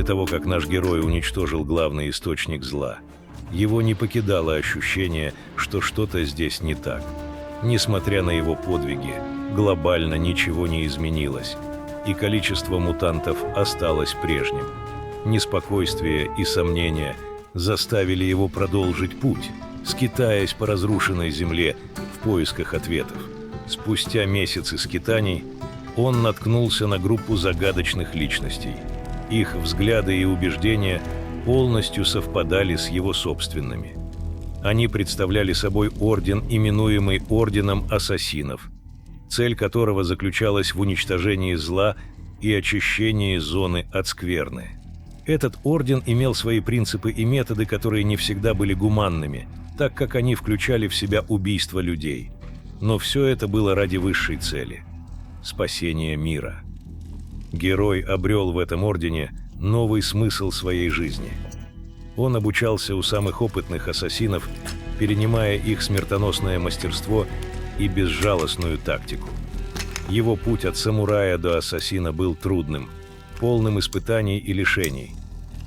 После того, как наш герой уничтожил главный источник зла, его не покидало ощущение, что что-то здесь не так. Несмотря на его подвиги, глобально ничего не изменилось, и количество мутантов осталось прежним. Неспокойствие и сомнения заставили его продолжить путь, скитаясь по разрушенной земле в поисках ответов. Спустя месяцы скитаний он наткнулся на группу загадочных личностей. Их взгляды и убеждения полностью совпадали с его собственными. Они представляли собой орден, именуемый Орденом Ассасинов, цель которого заключалась в уничтожении зла и очищении зоны от скверны. Этот орден имел свои принципы и методы, которые не всегда были гуманными, так как они включали в себя убийство людей. Но все это было ради высшей цели – спасения мира. Герой обрел в этом ордене новый смысл своей жизни. Он обучался у самых опытных ассасинов, перенимая их смертоносное мастерство и безжалостную тактику. Его путь от самурая до ассасина был трудным, полным испытаний и лишений.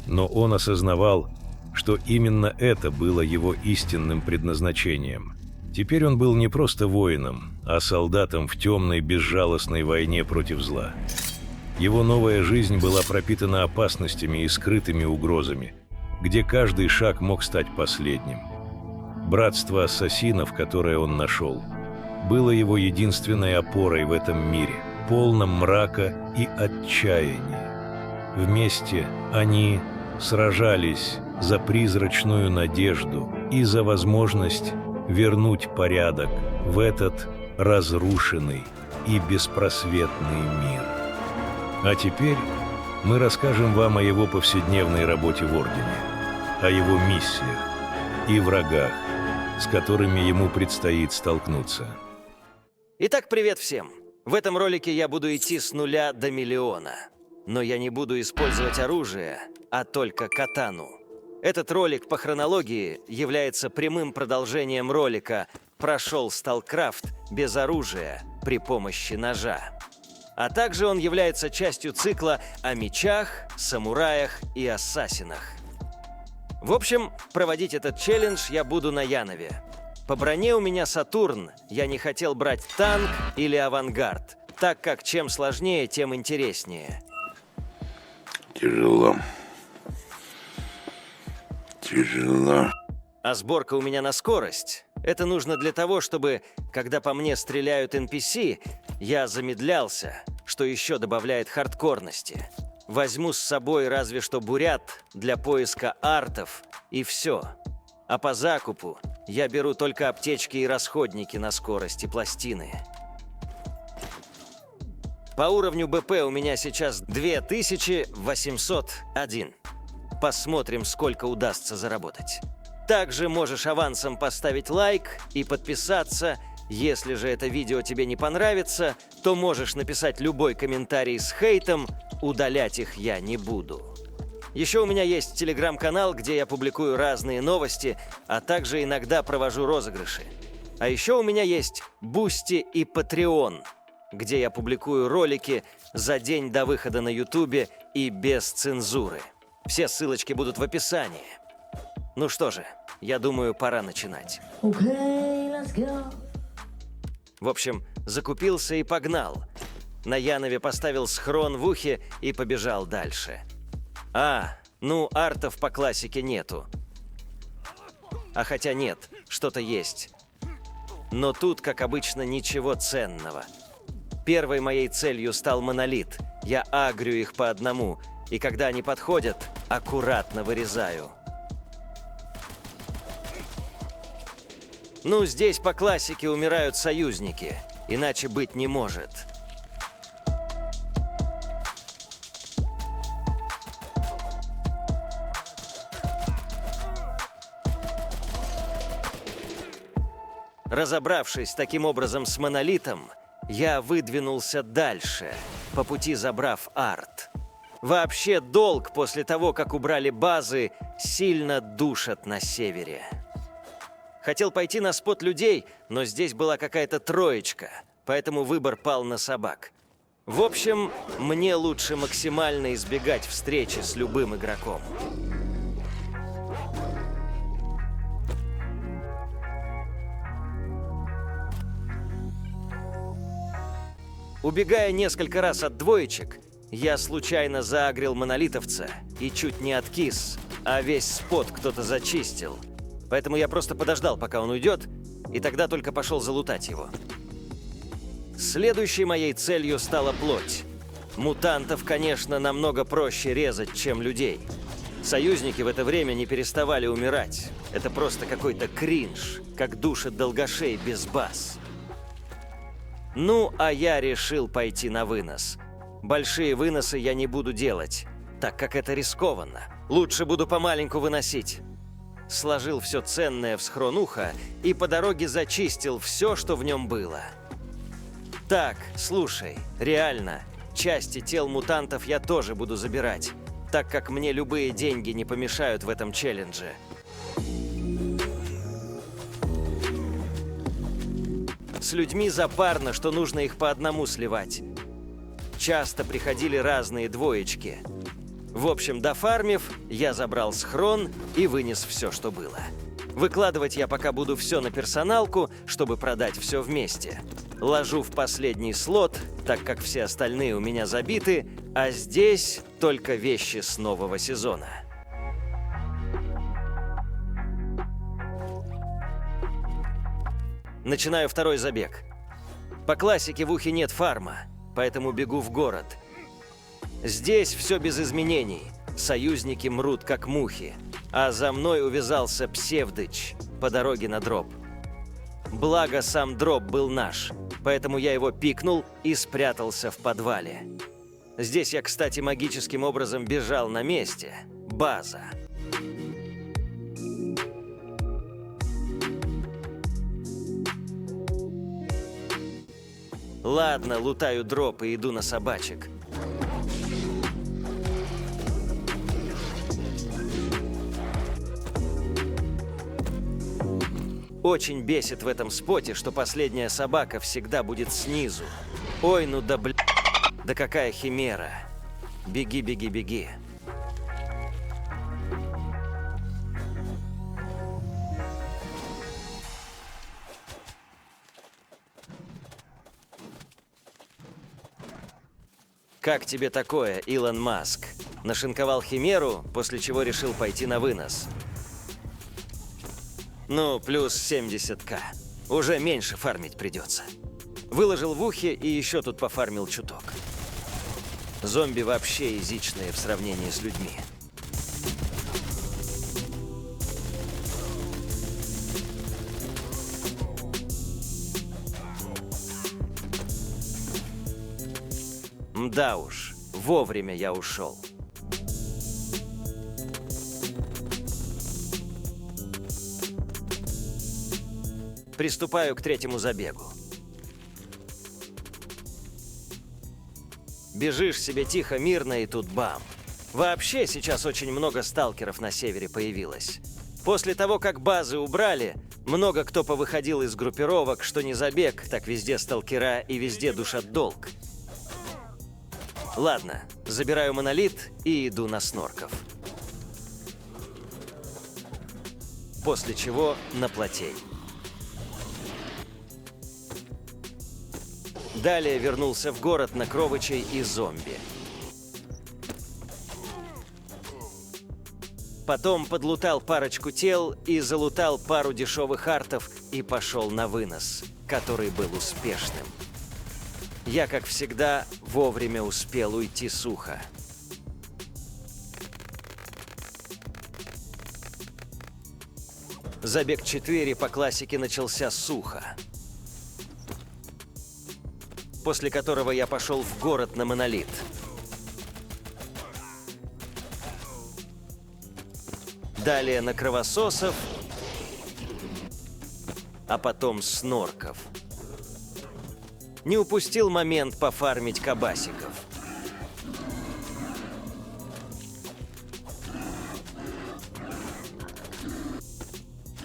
Но он осознавал, что именно это было его истинным предназначением. Теперь он был не просто воином, а солдатом в темной, безжалостной войне против зла. Его новая жизнь была пропитана опасностями и скрытыми угрозами, где каждый шаг мог стать последним. Братство ассасинов, которое он нашел, было его единственной опорой в этом мире, полном мрака и отчаяния. Вместе они сражались за призрачную надежду и за возможность вернуть порядок в этот разрушенный и беспросветный мир. А теперь мы расскажем вам о его повседневной работе в Ордене, о его миссиях и врагах, с которыми ему предстоит столкнуться. Итак, привет всем! В этом ролике я буду идти с 0 до миллиона. Но я не буду использовать оружие, а только катану. Этот ролик по хронологии является прямым продолжением ролика «Прошел Сталкрафт без оружия при помощи ножа». А также он является частью цикла о мечах, самураях и ассасинах. В общем, проводить этот челлендж я буду на Янове. По броне у меня Сатурн, я не хотел брать танк или авангард, так как чем сложнее, тем интереснее. Тяжело. Тяжело. А сборка у меня на скорость. Это нужно для того, чтобы, когда по мне стреляют NPC, я замедлялся, что еще добавляет хардкорности. Возьму с собой разве что бурят для поиска артов, и все. А по закупу я беру только аптечки и расходники на скорость и пластины. По уровню БП у меня сейчас 2801. Посмотрим, сколько удастся заработать. Также можешь авансом поставить лайк и подписаться. Если же это видео тебе не понравится, то можешь написать любой комментарий с хейтом, удалять их я не буду. Еще у меня есть телеграм-канал, где я публикую разные новости, а также иногда провожу розыгрыши. А еще у меня есть Бусти и Patreon, где я публикую ролики за день до выхода на Ютубе и без цензуры. Все ссылочки будут в описании. Ну что же, я думаю, пора начинать. Okay, let's go. В общем, закупился и погнал. На Янове поставил схрон в ухе и побежал дальше. Ну, артов по классике нету. А хотя нет, что-то есть. Но тут, как обычно, ничего ценного. Первой моей целью стал монолит. Я агрю их по одному, и когда они подходят, аккуратно вырезаю. Ну, здесь по классике умирают союзники, иначе быть не может. Разобравшись таким образом с монолитом, я выдвинулся дальше, по пути забрав арт. Вообще долг после того, как убрали базы, сильно душат на севере. Хотел пойти на спот людей, но здесь была какая-то троечка, поэтому выбор пал на собак. В общем, мне лучше максимально избегать встречи с любым игроком. Убегая несколько раз от двоечек, я случайно заагрил монолитовца и чуть не откис, а весь спот кто-то зачистил. Поэтому я просто подождал, пока он уйдет, и тогда только пошел залутать его. Следующей моей целью стала плоть. Мутантов, конечно, намного проще резать, чем людей. Союзники в это время не переставали умирать. Это просто какой-то кринж, как душит долгошей без баз. Ну, а я решил пойти на вынос. Большие выносы я не буду делать, так как это рискованно. Лучше буду помаленьку выносить. Сложил все ценное в схрон уха и по дороге зачистил все, что в нем было. Так, слушай, реально, части тел мутантов я тоже буду забирать, так как мне любые деньги не помешают в этом челлендже. С людьми запарно, что нужно их по одному сливать. Часто приходили разные двоечки. В общем, дофармив, я забрал схрон и вынес все, что было. Выкладывать я пока буду все на персоналку, чтобы продать все вместе. Ложу в последний слот, так как все остальные у меня забиты, а здесь только вещи с нового сезона. Начинаю второй забег. По классике в ухе нет фарма, поэтому бегу в город. Здесь все без изменений. Союзники мрут как мухи, а за мной увязался Псевдыч по дороге на дроп. Благо сам дроп был наш, поэтому я его пикнул и спрятался в подвале. Здесь я, кстати, магическим образом бежал на месте. База. Ладно, лутаю дроп и иду на собачек. Очень бесит в этом споте, что последняя собака всегда будет снизу. Ой, ну да бля... Да какая химера. Беги, беги, беги. Как тебе такое, Илон Маск? Нашинковал химеру, после чего решил пойти на вынос. Ну, плюс 70к. Уже меньше фармить придется. Выложил в ухе и еще тут пофармил чуток. Зомби вообще изичные в сравнении с людьми. Мда уж, вовремя я ушел. Приступаю к третьему забегу. Бежишь себе тихо, мирно, и тут бам. Вообще сейчас очень много сталкеров на севере появилось. После того, как базы убрали, много кто повыходил из группировок, что не забег, так везде сталкера и везде душат долг. Ладно, забираю монолит и иду на снорков. После чего на плотей. Далее вернулся в город на Кровычей и зомби. Потом подлутал парочку тел и залутал пару дешевых артов и пошел на вынос, который был успешным. Я, как всегда, вовремя успел уйти сухо. Забег 4 по классике начался сухо. После которого я пошел в город на монолит. Далее на кровососов, а потом снорков. Не упустил момент пофармить кабасиков.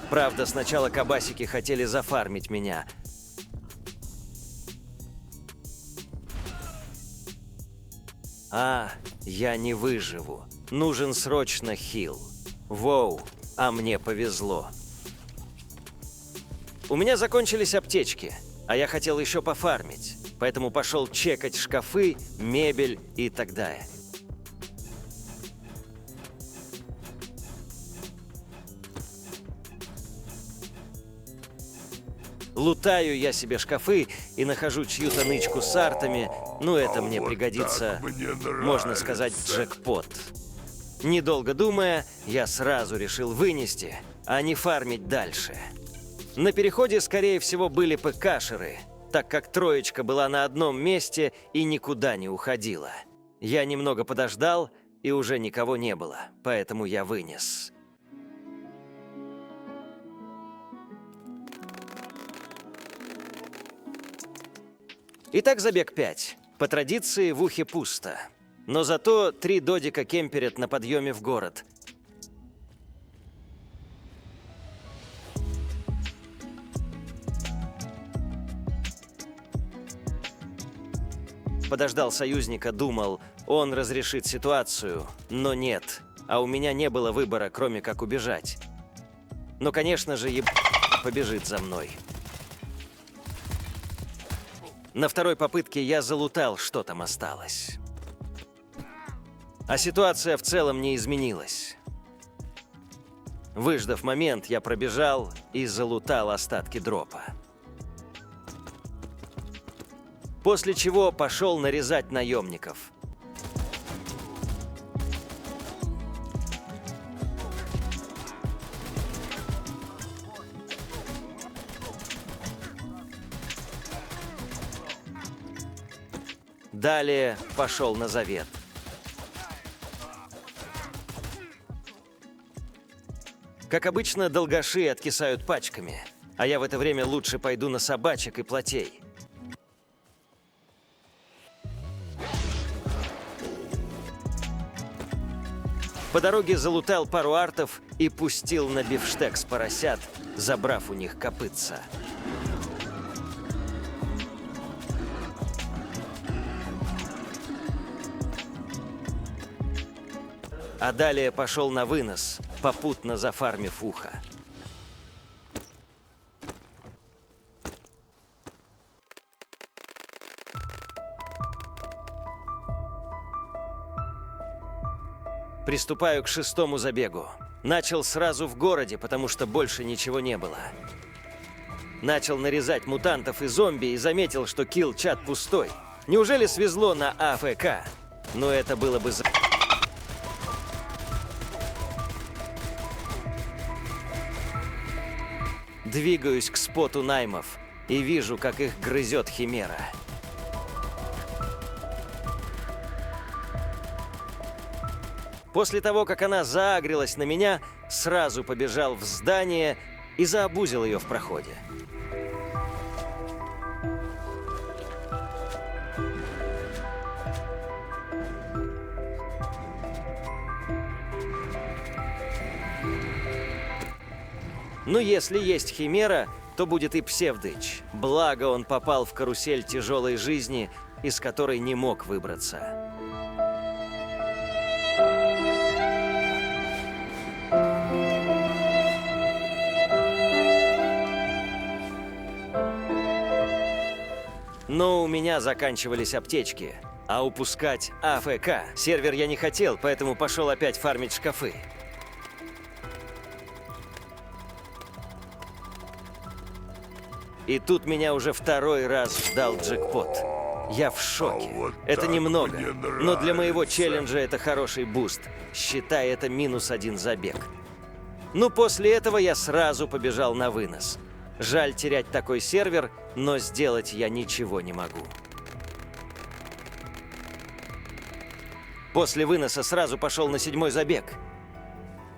Правда, сначала кабасики хотели зафармить меня. Я не выживу. Нужен срочно хил. Воу, а мне повезло. У меня закончились аптечки, а я хотел еще пофармить, поэтому пошел чекать шкафы, мебель и так далее. Лутаю я себе шкафы и нахожу чью-то нычку с артами. Ну, это мне пригодится, можно сказать, джекпот. Недолго думая, я сразу решил вынести, а не фармить дальше. На переходе, скорее всего, были ПКшеры, так как троечка была на одном месте и никуда не уходила. Я немного подождал, и уже никого не было, поэтому я вынес. Итак, забег 5. По традиции в ухе пусто. Но зато 3 додика кемперят на подъеме в город. Подождал союзника, думал, он разрешит ситуацию, но нет. А у меня не было выбора, кроме как убежать. Но, конечно же, побежит за мной. На второй попытке я залутал, что там осталось. А ситуация в целом не изменилась. Выждав момент, я пробежал и залутал остатки дропа. После чего пошел нарезать наемников. Далее пошел на завет. Как обычно, долгаши откисают пачками, а я в это время лучше пойду на собачек и плотей. По дороге залутал пару артов и пустил на бифштекс поросят, забрав у них копытца. А далее пошел на вынос, попутно зафармив ухо. Приступаю к 6-му забегу. Начал сразу в городе, потому что больше ничего не было. Начал нарезать мутантов и зомби и заметил, что килл-чат пустой. Неужели свезло на АФК? Но это было бы за... Двигаюсь к споту наймов и вижу, как их грызет химера. После того, как она заагрилась на меня, сразу побежал в здание и заобузил ее в проходе. Ну, если есть химера, то будет и псевдыч. Благо, он попал в карусель тяжелой жизни, из которой не мог выбраться. Но у меня заканчивались аптечки, а упускать АФК сервер я не хотел, поэтому пошел опять фармить шкафы. И тут меня уже второй раз ждал джекпот. Я в шоке. Это немного, но для моего челленджа это хороший буст. Считай, это -1 забег. Ну, после этого я сразу побежал на вынос. Жаль терять такой сервер, но сделать я ничего не могу. После выноса сразу пошел на 7-й забег.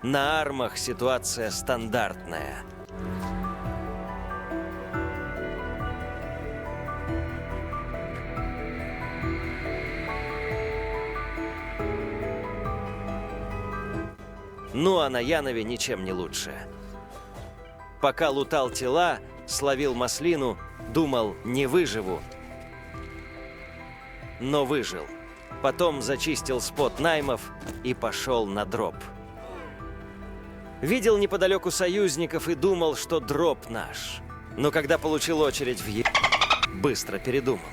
На армах ситуация стандартная. Ну а на Янове ничем не лучше. Пока лутал тела, словил маслину, думал, не выживу. Но выжил. Потом зачистил спот наймов и пошел на дроп. Видел неподалеку союзников и думал, что дроп наш. Но когда получил очередь быстро передумал.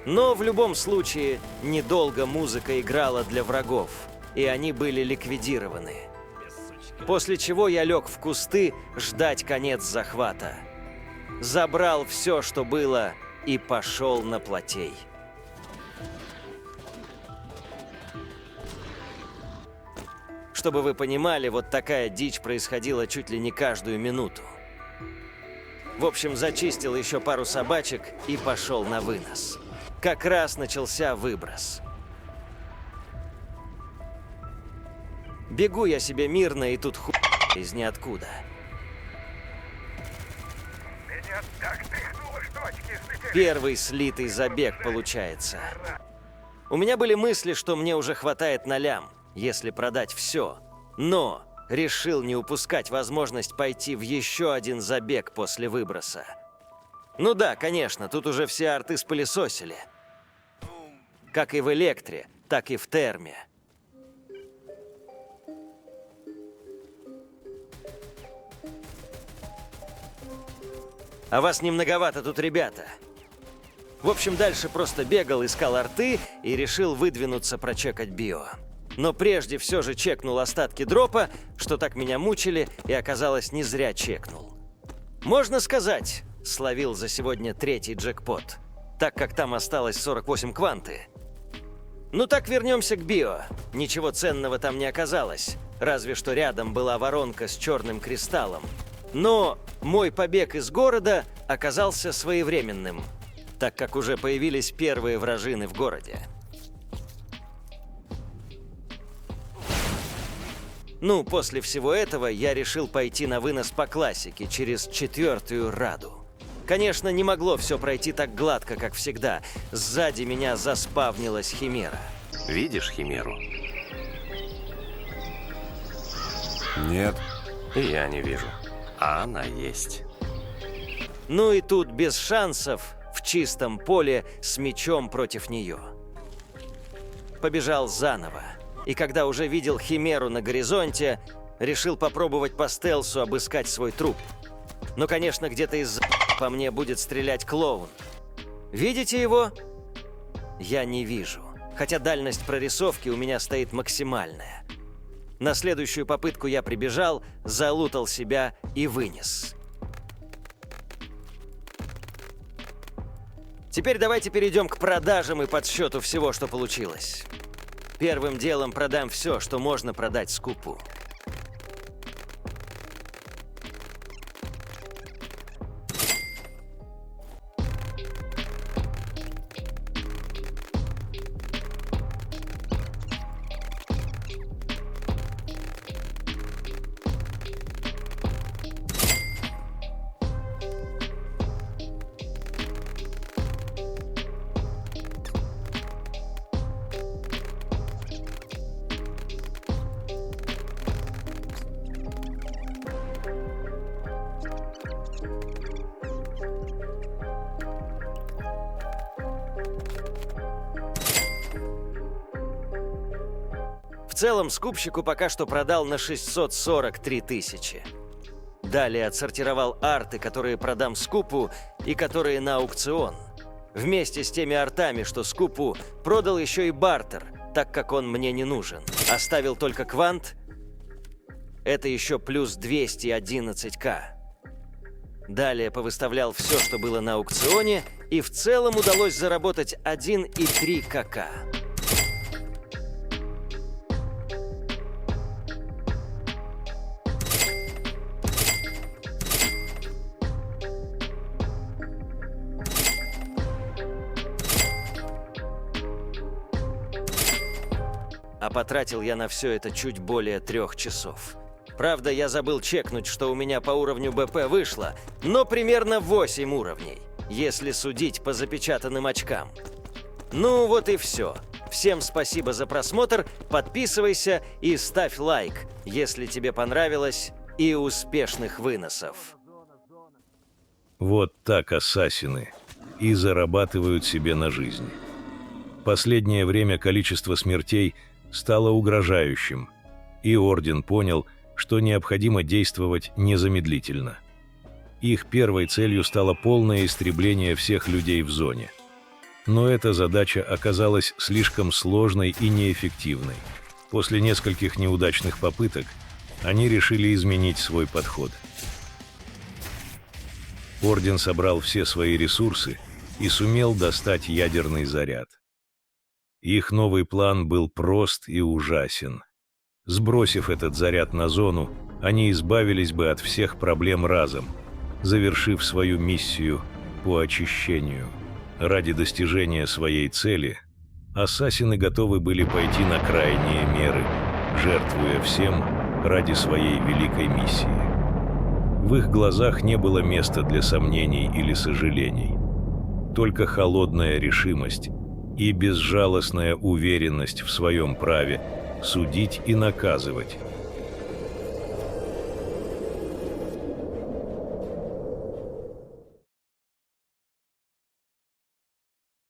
Но в любом случае, недолго музыка играла для врагов, и они были ликвидированы. После чего я лег в кусты ждать конец захвата. Забрал все, что было, и пошел на плотей. Чтобы вы понимали, вот такая дичь происходила чуть ли не каждую минуту. В общем, зачистил еще пару собачек и пошел на вынос. Как раз начался выброс. Бегу я себе мирно, и тут из ниоткуда. Первый слитый забег получается. У меня были мысли, что мне уже хватает на лям, если продать все. Но решил не упускать возможность пойти в еще один забег после выброса. Ну да, конечно, тут уже все арты спылесосили. Как и в Электре, так и в Терме. А вас не многовато тут, ребята. В общем, дальше просто бегал, искал арты и решил выдвинуться прочекать био. Но прежде все же чекнул остатки дропа, что так меня мучили, и оказалось, не зря чекнул. Можно сказать, словил за сегодня 3-й джекпот, так как там осталось 48 кванты. Ну так вернемся к био. Ничего ценного там не оказалось, разве что рядом была воронка с черным кристаллом. Но мой побег из города оказался своевременным, так как уже появились первые вражины в городе. Ну, после всего этого я решил пойти на вынос по классике через 4-ю раду. Конечно, не могло все пройти так гладко, как всегда. Сзади меня заспавнилась химера. Видишь химеру? Нет. И я не вижу. А она есть. Ну и тут без шансов, в чистом поле, с мечом против нее. Побежал заново. И когда уже видел химеру на горизонте, решил попробовать по стелсу обыскать свой труп. Но, конечно, где-то из-за по мне будет стрелять клоун. Видите его? Я не вижу. Хотя дальность прорисовки у меня стоит максимальная. На следующую попытку я прибежал, залутал себя и вынес. Теперь давайте перейдем к продажам и подсчету всего, что получилось. Первым делом продам все, что можно продать скупу. В целом, скупщику пока что продал на 643 тысячи. Далее отсортировал арты, которые продам скупу, и которые на аукцион. Вместе с теми артами, что скупу, продал еще и бартер, так как он мне не нужен. Оставил только квант. Это еще плюс 211к. Далее повыставлял все, что было на аукционе, и в целом удалось заработать 1,3 кк. А потратил я на все это чуть более 3 часов. Правда, я забыл чекнуть, что у меня по уровню БП вышло, но примерно 8 уровней, если судить по запечатанным очкам. Ну вот и все. Всем спасибо за просмотр, подписывайся и ставь лайк, если тебе понравилось, и успешных выносов. Вот так ассасины и зарабатывают себе на жизнь. Последнее время количество смертей стало угрожающим, и Орден понял, что необходимо действовать незамедлительно. Их первой целью стало полное истребление всех людей в зоне. Но эта задача оказалась слишком сложной и неэффективной. После нескольких неудачных попыток они решили изменить свой подход. Орден собрал все свои ресурсы и сумел достать ядерный заряд. Их новый план был прост и ужасен. Сбросив этот заряд на зону, они избавились бы от всех проблем разом, завершив свою миссию по очищению. Ради достижения своей цели ассасины готовы были пойти на крайние меры, жертвуя всем ради своей великой миссии. В их глазах не было места для сомнений или сожалений. Только холодная решимость и безжалостная уверенность в своем праве судить и наказывать